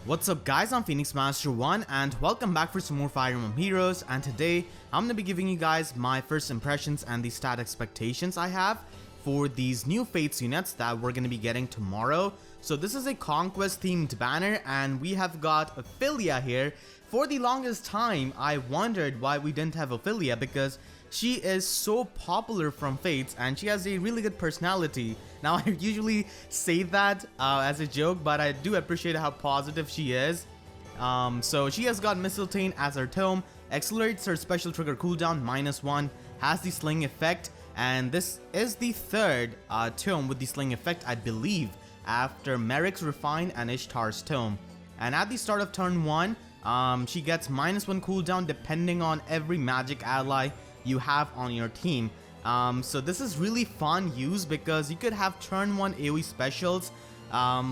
What's up guys, I'm Phoenix Master 1 and welcome back for some more Fire Emblem Heroes, and today I'm going to be giving you guys my first impressions and the stat expectations I have for these new Fates units that we're going to be getting tomorrow. So this is a Conquest themed banner and we have got Ophelia here. For the longest time I wondered why we didn't have Ophelia because she is so popular from Fates and she has a really good personality. Now I usually say that as a joke, but I do appreciate how positive she is. So she has got Mistletoe as her tome, accelerates her special trigger cooldown -1, has the sling effect, and this is the third tome with the sling effect, I believe, after Merrick's Refine and Ishtar's tome. And at the start of turn 1, she gets -1 cooldown depending on every magic ally you have on your team. So this is really fun use because you could have turn 1 AoE specials,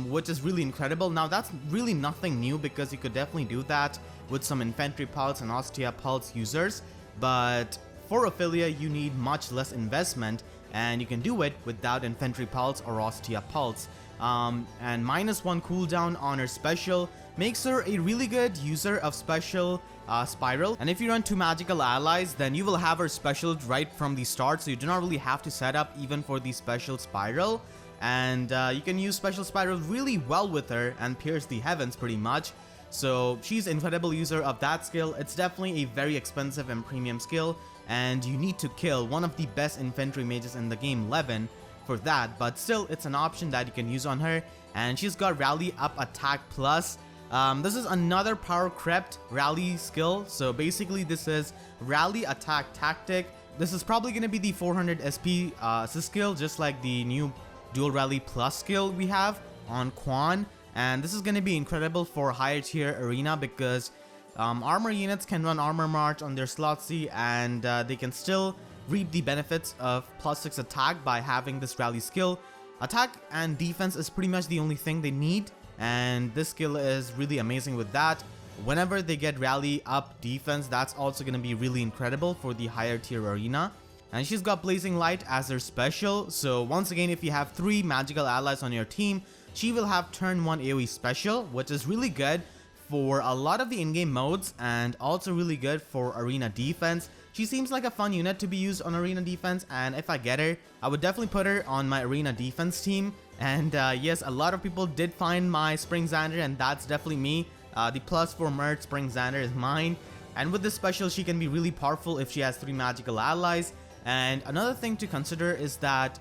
which is really incredible. Now that's really nothing new because you could definitely do that with some Infantry Pulse and Ostia Pulse users, but for Ophelia you need much less investment and you can do it without Infantry Pulse or Ostia Pulse. And -1 cooldown on her special makes her a really good user of special Spiral, and if you run 2 magical allies then you will have her special right from the start, so you do not really have to set up even for the special Spiral, and you can use special Spiral really well with her and pierce the heavens pretty much. So she's an incredible user of that skill. It's definitely a very expensive and premium skill and you need to kill one of the best infantry mages in the game, Levin, for that, but still it's an option that you can use on her. And she's got Rally Up Attack Plus. This is another power crept rally skill, so basically this is Rally Attack Tactic. This is probably going to be the 400 SP assist skill, just like the new Dual Rally Plus skill we have on Quan, and this is going to be incredible for higher tier arena because armor units can run Armor March on their slot C and they can still reap the benefits of +6 attack by having this rally skill. Attack and defense is pretty much the only thing they need, and this skill is really amazing with that. Whenever they get rally up defense, that's also going to be really incredible for the higher tier arena. And she's got Blazing Light as her special, so once again if you have 3 magical allies on your team, she will have turn 1 AoE special, which is really good for a lot of the in-game modes and also really good for arena defense. She seems like a fun unit to be used on arena defense, and if I get her, I would definitely put her on my arena defense team. And yes, a lot of people did find my Spring Xander, and that's definitely me. The +4 Mert Spring Xander is mine, and with this special she can be really powerful if she has 3 magical allies. And another thing to consider is that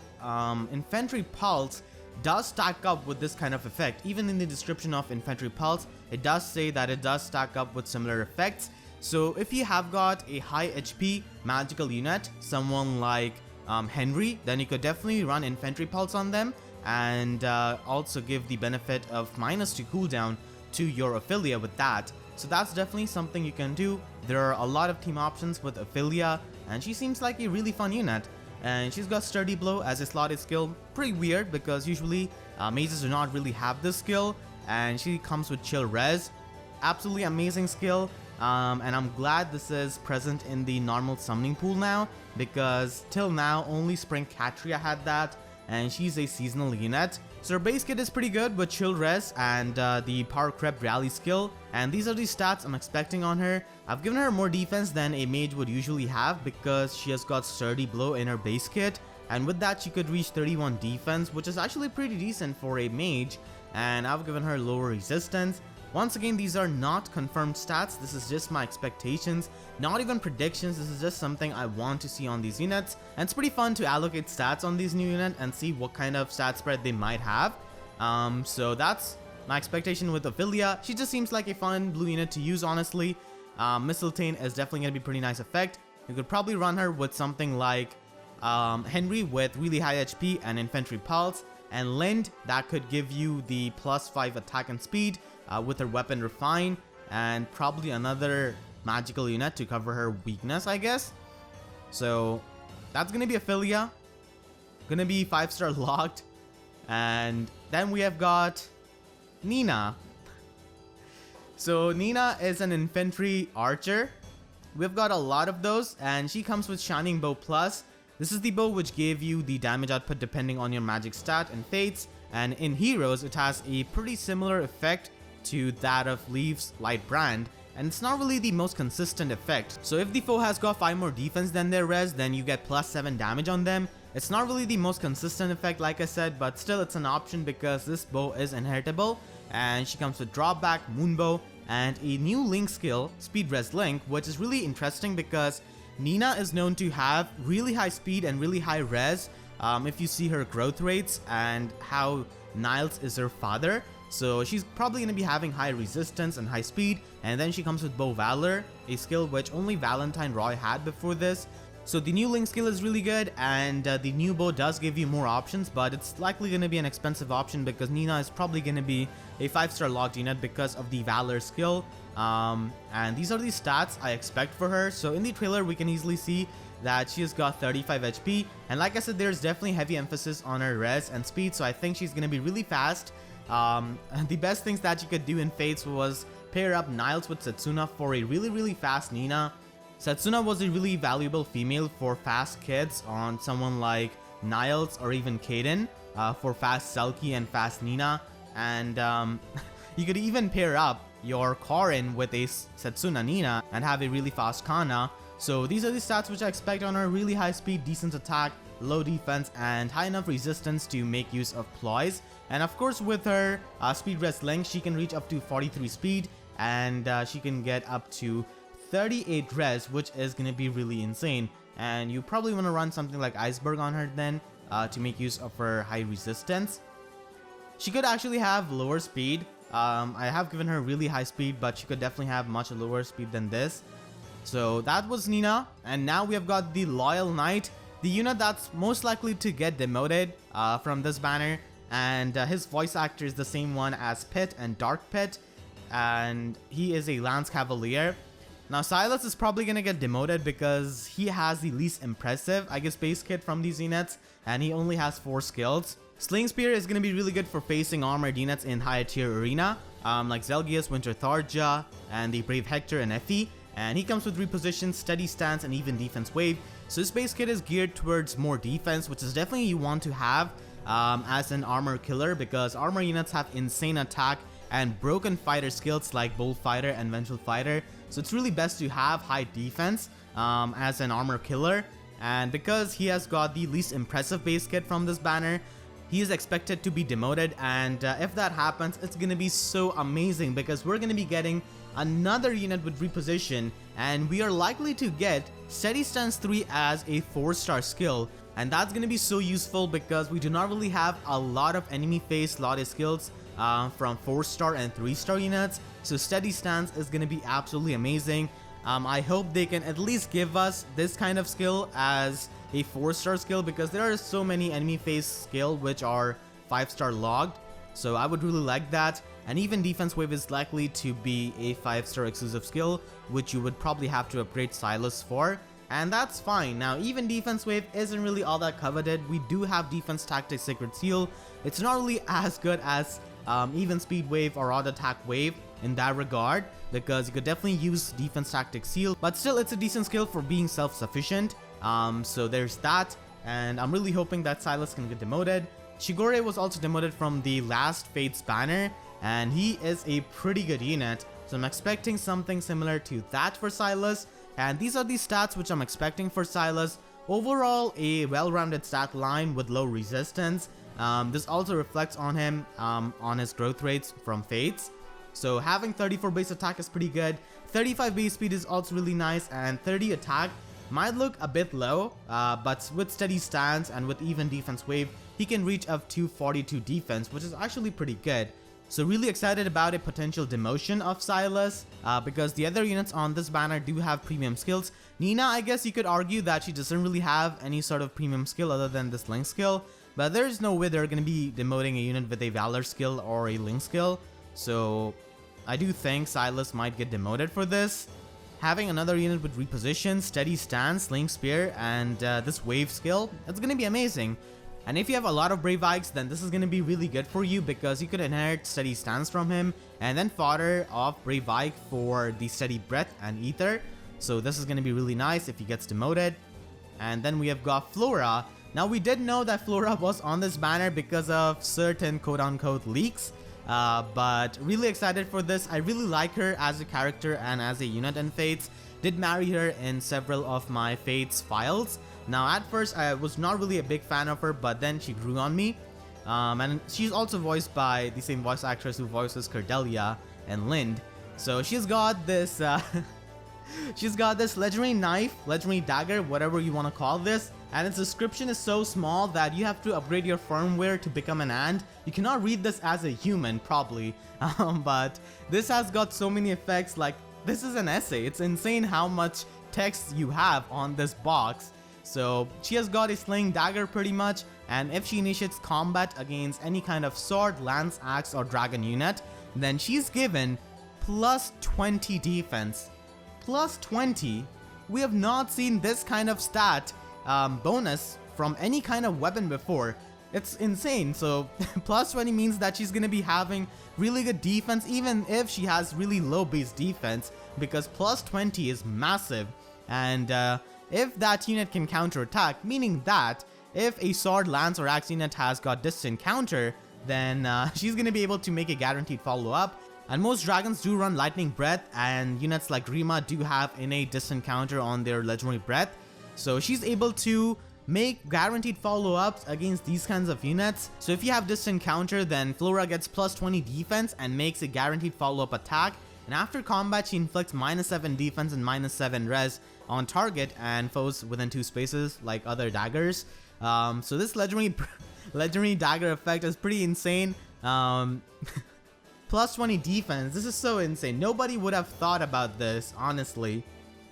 Infantry Pulse does stack up with this kind of effect. Even in the description of Infantry Pulse, it does say that it does stack up with similar effects. So if you have got a high HP magical unit, someone like Henry, then you could definitely run Infantry Pulse on them and also give the benefit of -2 cooldown to your Ophelia with that. So that's definitely something you can do. There are a lot of team options with Ophelia and she seems like a really fun unit. And she's got Sturdy Blow as a slotted skill. Pretty weird because usually mages do not really have this skill, and she comes with Chill Res. Absolutely amazing skill. And I'm glad this is present in the normal summoning pool now, because till now only Spring Catria had that, and she's a seasonal unit. So her base kit is pretty good with Chill Res and the Power Crept Rally skill, and these are the stats I'm expecting on her. I've given her more defense than a mage would usually have because she has got Sturdy Blow in her base kit, and with that she could reach 31 defense, which is actually pretty decent for a mage, and I've given her lower resistance. Once again, these are not confirmed stats, this is just my expectations, not even predictions. This is just something I want to see on these units, and it's pretty fun to allocate stats on these new units and see what kind of stat spread they might have. So that's my expectation with Ophelia. She just seems like a fun blue unit to use, honestly. Mistletoe is definitely going to be pretty nice effect. You could probably run her with something like Henry with really high HP and Infantry Pulse, and Lind, that could give you the +5 attack and speed with her Weapon Refine, and probably another magical unit to cover her weakness, I guess. So that's gonna be Ophelia, gonna be 5-star locked. And then we have got Nina. So Nina is an infantry archer. We've got a lot of those, and she comes with Shining Bow Plus. This is the bow which gave you the damage output depending on your magic stat and fates, and in Heroes it has a pretty similar effect to that of Leaf's Light Brand, and it's not really the most consistent effect. So if the foe has got 5 more defense than their res, then you get plus 7 damage on them. It's not really the most consistent effect, like I said, but still it's an option because this bow is inheritable, and she comes with drawback, moonbow, and a new Link skill, Speed Res Link, which is really interesting because Nina is known to have really high speed and really high res. If you see her growth rates and how Niles is her father, so she's probably going to be having high resistance and high speed. And then she comes with Bow Valor, a skill which only Valentine Roy had before this. So the new Link skill is really good, and the new bow does give you more options, but it's likely going to be an expensive option because Nina is probably going to be a 5-star locked unit because of the Valor skill. And these are the stats I expect for her. So in the trailer we can easily see that she has got 35 HP, and like I said, there's definitely heavy emphasis on her res and speed, so I think she's going to be really fast. The best things that you could do in Fates was pair up Niles with Setsuna for a really fast Nina. Setsuna was a really valuable female for fast kids on someone like Niles or even Kaden, for fast Selkie and fast Nina. And you could even pair up your Korin with a Setsuna Nina and have a really fast Kana. So these are the stats which I expect on her: really high speed, decent attack, low defense, and high enough resistance to make use of ploys. And of course with her Speed Res Link, she can reach up to 43 speed, and she can get up to 38 res, which is going to be really insane. And you probably want to run something like Iceberg on her then to make use of her high resistance. She could actually have lower speed. I have given her really high speed, but she could definitely have much lower speed than this. So that was Nina, and now we have got the Loyal Knight, the unit that's most likely to get demoted from this banner. And his voice actor is the same one as Pit and Dark Pit, and he is a Lance Cavalier. Now Silas is probably going to get demoted because he has the least impressive, I guess, base kit from these units, and he only has 4 skills. Sling Spear is going to be really good for facing armored units in higher tier arena, like Zelgius, Winter Tharja, and the Brave Hector and Effie. And he comes with reposition, steady stance, and even defense wave. So his base kit is geared towards more defense, which is definitely you want to have as an armor killer, because armor units have insane attack and broken fighter skills like Bold Fighter and Vengeful Fighter. So it's really best to have high defense as an armor killer. And because he has got the least impressive base kit from this banner, he is expected to be demoted. And if that happens, it's going to be so amazing because we're going to be getting another unit with reposition, and we are likely to get Steady Stance 3 as a 4-star skill. And that's going to be so useful because we do not really have a lot of enemy face slotted skills from 4-star and 3-star units. So Steady Stance is going to be absolutely amazing. I hope they can at least give us this kind of skill as a 4-star skill, because there are so many enemy face skill which are 5-star logged. So I would really like that. And even Defense Wave is likely to be a 5-star exclusive skill, which you would probably have to upgrade Silas for. And that's fine. Now, even Defense Wave isn't really all that coveted. We do have Defense Tactics Sacred Seal. It's not really as good as even Speed Wave or Auto Attack Wave in that regard, because you could definitely use Defense Tactics Seal. But still, it's a decent skill for being self-sufficient. So there's that. And I'm really hoping that Silas can get demoted. Shigure was also demoted from the last Fates banner, and he is a pretty good unit. So I'm expecting something similar to that for Silas. And these are the stats which I'm expecting for Silas. Overall, a well-rounded stat line with low resistance. This also reflects on him on his growth rates from Fates. So having 34 base attack is pretty good. 35 base speed is also really nice, and 30 attack might look a bit low, but with steady stance and with even defense wave, he can reach up to 42 defense, which is actually pretty good. So really excited about a potential demotion of Silas, because the other units on this banner do have premium skills. Nina, I guess you could argue that she doesn't really have any sort of premium skill other than this Link skill, but there's no way they're going to be demoting a unit with a Valor skill or a Link skill. So I do think Silas might get demoted for this. Having another unit with reposition, steady stance, Link Spear, and this wave skill, it's going to be amazing. And if you have a lot of Brave Ikes, then this is going to be really good for you, because you could inherit steady stance from him and then fodder off Brave Ike for the steady breath and ether. So this is going to be really nice if he gets demoted. And then we have got Flora. Now we did know that Flora was on this banner because of certain quote-unquote leaks. But really excited for this. I really like her as a character and as a unit in Fates. Did marry her in several of my Fates files. Now at first I was not really a big fan of her, but then she grew on me. And she's also voiced by the same voice actress who voices Cordelia and Lind. So she's got this she's got this legendary knife, legendary dagger, whatever you want to call this, and its description is so small that you have to upgrade your firmware to become an ant. You cannot read this as a human probably, but this has got so many effects. Like, this is an essay. It's insane how much text you have on this box. So she has got a slaying dagger pretty much, and if she initiates combat against any kind of sword, lance, axe or dragon unit, then she's given plus 20 defense. Plus 20? We have not seen this kind of stat bonus from any kind of weapon before. It's insane. So plus 20 means that she's gonna be having really good defense even if she has really low base defense, because plus 20 is massive. And if that unit can counterattack, meaning that if a sword, lance or axe unit has got distant counter, then she's gonna be able to make a guaranteed follow-up. And most dragons do run lightning breath, and units like Rima do have innate distant counter on their legendary breath. So she's able to make guaranteed follow-ups against these kinds of units. So if you have distant counter, then Flora gets plus 20 defense and makes a guaranteed follow-up attack. And after combat, she inflicts -7 defense and -7 res on target and foes within 2 spaces, like other daggers. So this legendary dagger effect is pretty insane. Plus 20 defense, this is so insane. Nobody would have thought about this, honestly.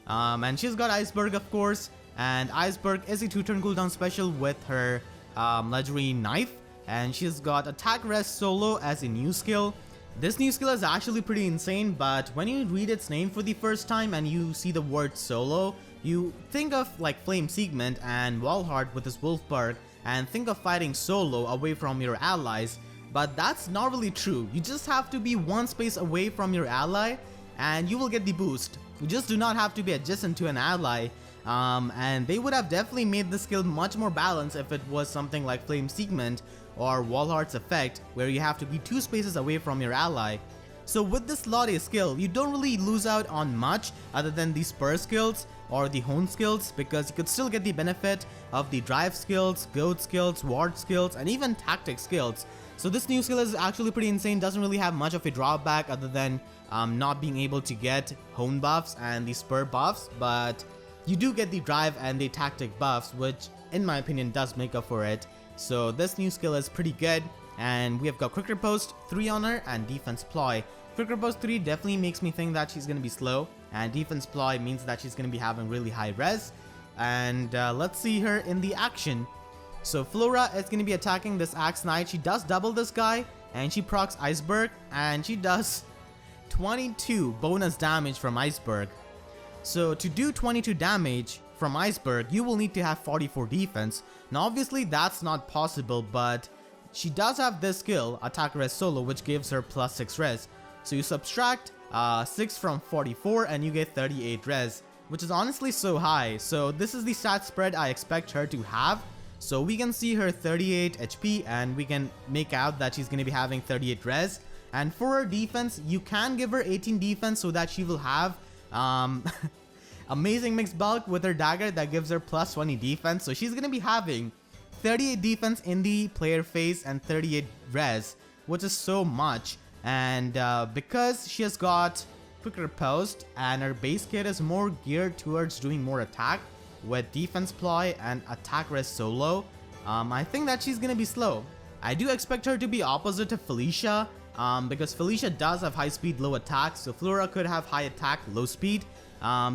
And she's got Iceberg, of course, and Iceberg is a 2-turn cooldown special with her legendary knife, and she's got attack res solo as a new skill. This new skill is actually pretty insane, but when you read its name for the first time and you see the word solo, you think of like Flame Segment and Walhart with his wolf bark and think of fighting solo away from your allies. But that's not really true. You just have to be 1 space away from your ally and you will get the boost. You just do not have to be adjacent to an ally. And they would have definitely made the skill much more balanced if it was something like Flame Segment or Walhart's effect, where you have to be 2 spaces away from your ally. So with this Lottie skill, you don't really lose out on much other than the spur skills or the hone skills, because you could still get the benefit of the drive skills, goad skills, ward skills, and even tactic skills. So this new skill is actually pretty insane, doesn't really have much of a drawback other than not being able to get hone buffs and the spur buffs, but you do get the drive and the tactic buffs, which in my opinion does make up for it. So this new skill is pretty good, and we have got Quick Riposte 3 on her and Defense Ploy. Quick Riposte 3 definitely makes me think that she's going to be slow, and Defense Ploy means that she's going to be having really high res. And let's see her in the action. So Flora is going to be attacking this Axe Knight. She does double this guy, and she procs Iceberg, and she does 22 bonus damage from Iceberg. So to do 22 damage from Iceberg, you will need to have 44 defense. Now obviously that's not possible, but she does have this skill, Attack Res Solo, which gives her plus 6 res. So you subtract 6 from 44 and you get 38 res, which is honestly so high. So this is the stat spread I expect her to have. So we can see her 38 HP and we can make out that she's going to be having 38 res. And for her defense, you can give her 18 defense so that she will have amazing mixed bulk with her dagger that gives her plus 20 defense. So she's going to be having 38 defense in the player phase and 38 res, which is so much. And because she has got Quick Riposte and her base kit is more geared towards doing more attack with Defense Ploy and Attack Res Solo, I think that she's gonna be slow. I do expect her to be opposite to Felicia, because Felicia does have high speed, low attack, so Flora could have high attack, low speed.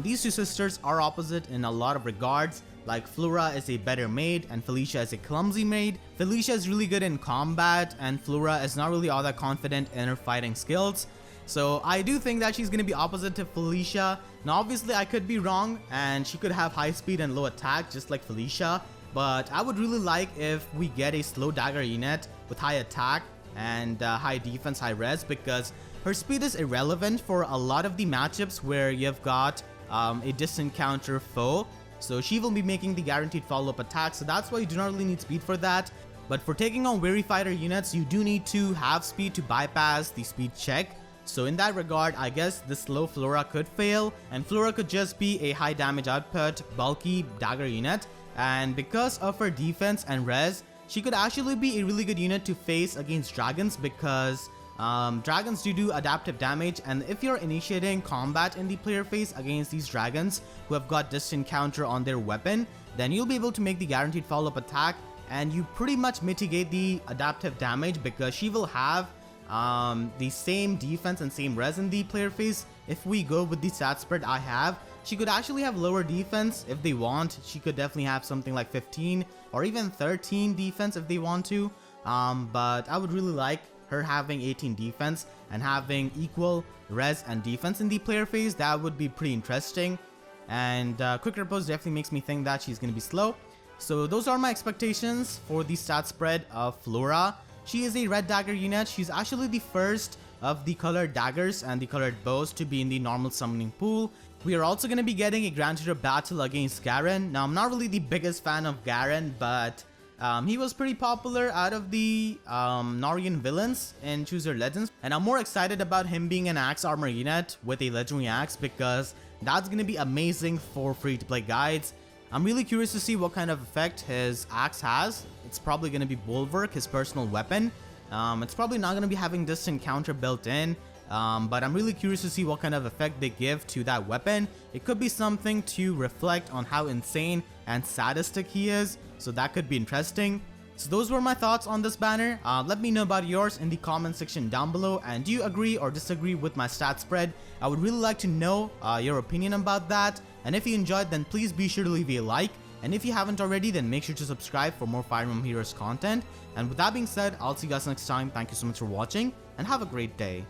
These two sisters are opposite in a lot of regards. Like Flora is a better maid and Felicia is a clumsy maid. Felicia is really good in combat and Flora is not really all that confident in her fighting skills. So I do think that she's going to be opposite to Felicia. Now obviously I could be wrong and she could have high speed and low attack just like Felicia. But I would really like if we get a slow dagger unit with high attack and high defense, high res, because her speed is irrelevant for a lot of the matchups where you've got a distant counter foe. So she will be making the guaranteed follow-up attack, so that's why you do not really need speed for that. But for taking on weary fighter units, you do need to have speed to bypass the speed check. So in that regard, I guess the slow Flora could fail, and Flora could just be a high damage output, bulky dagger unit. And because of her defense and res, she could actually be a really good unit to face against dragons, because dragons do adaptive damage, and if you're initiating combat in the player phase against these dragons who have got distant counter on their weapon, then you'll be able to make the guaranteed follow-up attack, and you pretty much mitigate the adaptive damage because she will have the same defense and same res in the player phase. If we go with the stat spread I have, she could actually have lower defense if they want. She could definitely have something like 15 or even 13 defense if they want to, but I would really like her having 18 defense and having equal res and defense in the player phase. That would be pretty interesting, and quick repose definitely makes me think that she's going to be slow. So those are my expectations for the stat spread of Flora. She is a red dagger unit. She's actually the first of the colored daggers and the colored bows to be in the normal summoning pool. We are also going to be getting a Grand Tutor battle against Garen. Now, I'm not really the biggest fan of Garen, but he was pretty popular out of the Nohrian villains in Choose Your Legends, and I'm more excited about him being an axe armor unit with a legendary axe because that's going to be amazing for free-to-play guides. I'm really curious to see what kind of effect his axe has. It's probably going to be Bulwark, his personal weapon. It's probably not going to be having distant counter built in, but I'm really curious to see what kind of effect they give to that weapon. It could be something to reflect on how insane and sadistic he is, so that could be interesting. So those were my thoughts on this banner. Let me know about yours in the comment section down below, and do you agree or disagree with my stat spread? I would really like to know your opinion about that, and if you enjoyed, then please be sure to leave a like, and if you haven't already, then make sure to subscribe for more Fire Emblem Heroes content. And with that being said, I'll see you guys next time. Thank you so much for watching, and have a great day.